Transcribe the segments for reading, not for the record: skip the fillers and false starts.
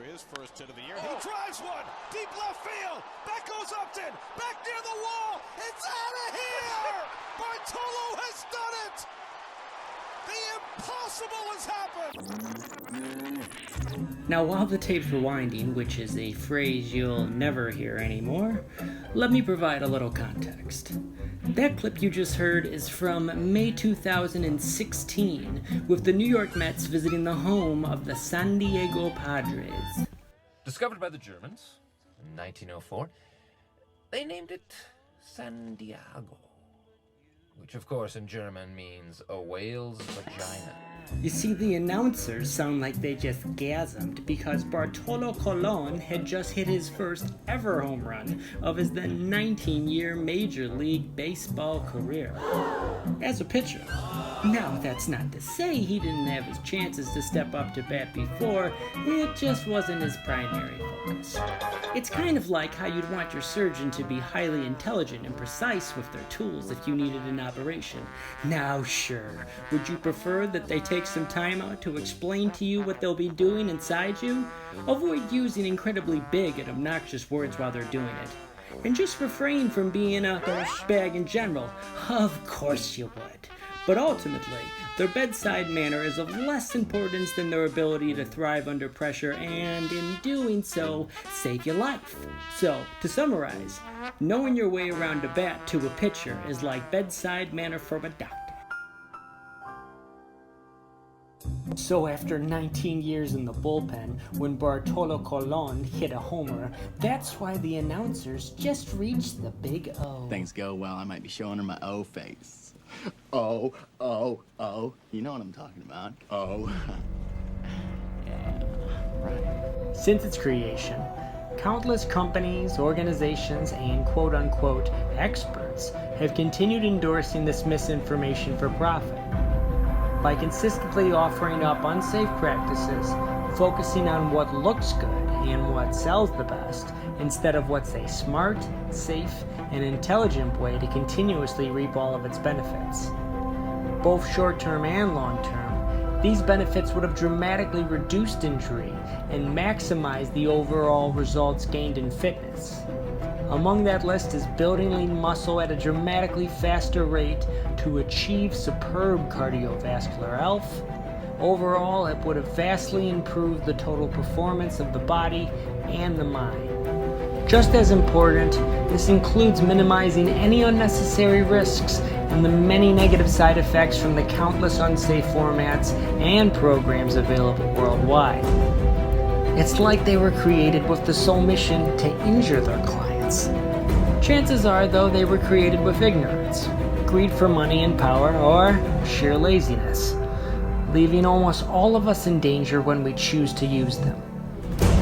for his first hit of the year. He drives one, deep left field. Back goes Upton, back near the wall. It's out of here! Bartolo has done it! The impossible has happened! Now, while the tape's rewinding, which is a phrase you'll never hear anymore, let me provide a little context. That clip you just heard is from May 2016, with the New York Mets visiting the home of the San Diego Padres. Discovered by the Germans in 1904, they named it San Diego, which of course in German means a whale's vagina. You see, the announcers sound like they just gasmed because Bartolo Colon had just hit his first ever home run of his then 19-year Major League Baseball career as a pitcher. Now, that's not to say he didn't have his chances to step up to bat before, it just wasn't his primary focus. It's kind of like how you'd want your surgeon to be highly intelligent and precise with their tools if you needed an operation. Now, sure, would you prefer that they take some time out to explain to you what they'll be doing inside you? Avoid using incredibly big and obnoxious words while they're doing it. And just refrain from being a douchebag in general. Of course you would. But ultimately, their bedside manner is of less importance than their ability to thrive under pressure and, in doing so, save your life. So, to summarize, knowing your way around a bat to a pitcher is like bedside manner from a doctor. So after 19 years in the bullpen, when Bartolo Colon hit a homer, that's why the announcers just reached the big O. Things go well, I might be showing her my O face. Oh, oh, oh. You know what I'm talking about. Oh. Yeah, right. Since its creation, countless companies, organizations, and quote-unquote experts have continued endorsing this misinformation for profit. By consistently offering up unsafe practices, focusing on what looks good and what sells the best, instead of what's a smart, safe, and intelligent way to continuously reap all of its benefits. Both short-term and long-term, these benefits would have dramatically reduced injury and maximized the overall results gained in fitness. Among that list is building lean muscle at a dramatically faster rate to achieve superb cardiovascular health. Overall, it would have vastly improved the total performance of the body and the mind. Just as important, this includes minimizing any unnecessary risks and the many negative side effects from the countless unsafe formats and programs available worldwide. It's like they were created with the sole mission to injure their clients. Chances are, though, they were created with ignorance, greed for money and power, or sheer laziness, leaving almost all of us in danger when we choose to use them.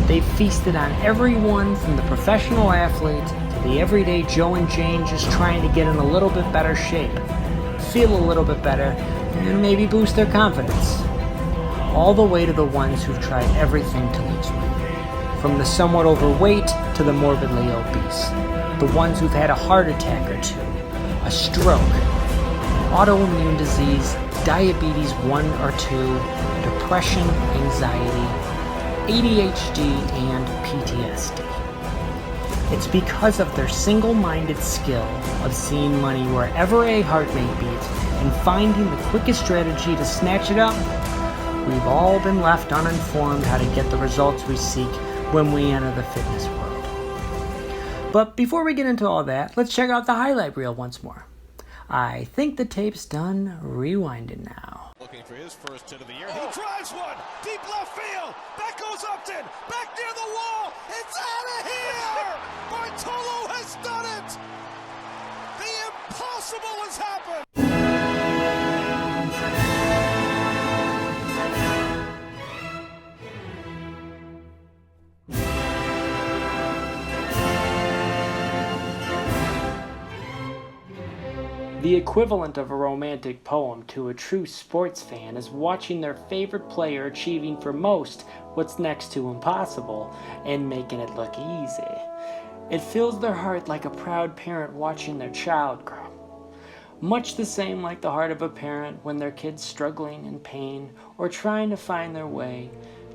They feasted on everyone from the professional athlete to the everyday Joe and Jane just trying to get in a little bit better shape, feel a little bit better, and maybe boost their confidence. All the way to the ones who've tried everything to lose weight, from the somewhat overweight to the morbidly obese, the ones who've had a heart attack or two, a stroke, an autoimmune disease, diabetes 1 or 2, depression, anxiety, ADHD, and PTSD. It's because of their single-minded skill of seeing money wherever a heart may beat and finding the quickest strategy to snatch it up, we've all been left uninformed how to get the results we seek when we enter the fitness world. But before we get into all that, let's check out the highlight reel once more. I think the tape's done rewinding now. Looking for his first hit of the year. He drives one, deep left field. Back goes Upton, back near the wall. It's out of here! Bartolo has done it! The impossible has happened! The equivalent of a romantic poem to a true sports fan is watching their favorite player achieving for most what's next to impossible and making it look easy. It fills their heart like a proud parent watching their child grow. Much the same like the heart of a parent when their kid's struggling in pain or trying to find their way,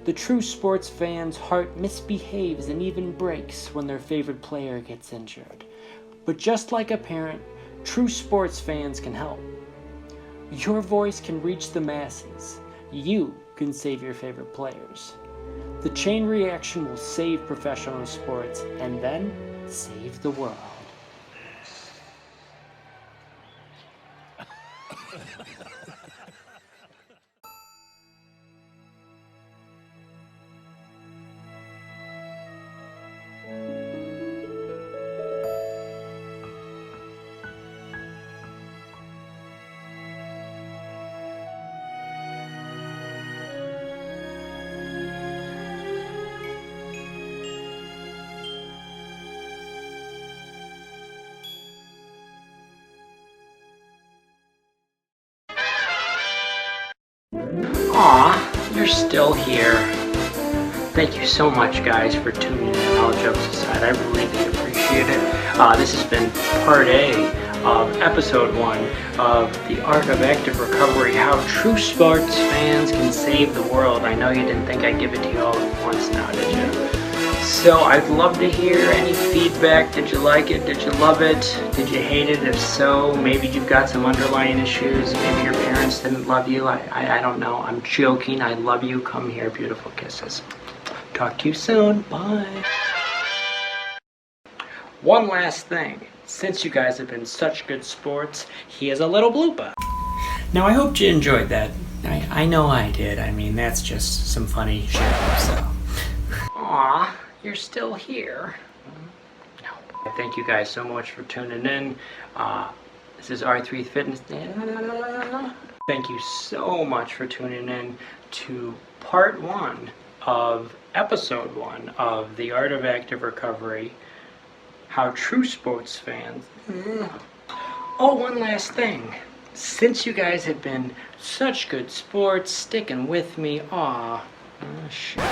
The true sports fan's heart misbehaves and even breaks when their favorite player gets injured. But just like a parent, true sports fans can help. Your voice can reach the masses. You can save your favorite players. The chain reaction will save professional sports and then save the world. Aw, you're still here. Thank you so much, guys, for tuning in. All jokes aside, I really do appreciate it. This has been part A of episode 1 of The Art of Active Recovery, how true sports fans can save the world. I know you didn't think I'd give it to you all at once now, did you? So I'd love to hear any feedback. Did you like it? Did you love it? Did you hate it? If so, maybe you've got some underlying issues. Maybe your parents didn't love you. I don't know. I'm joking. I love you. Come here. Beautiful kisses. Talk to you soon. Bye. One last thing. Since you guys have been such good sports, here's a little blooper. Now, I hope you enjoyed that. I know I did. I mean, that's just some funny shit, so. Aw, you're still here. No. Thank you guys so much for tuning in. This is R3 Fitness. Thank you so much for tuning in to part 1 of episode 1 of The Art of Active Recovery, how true sports fans... Oh, one last thing. Since you guys have been such good sports, sticking with me, shit.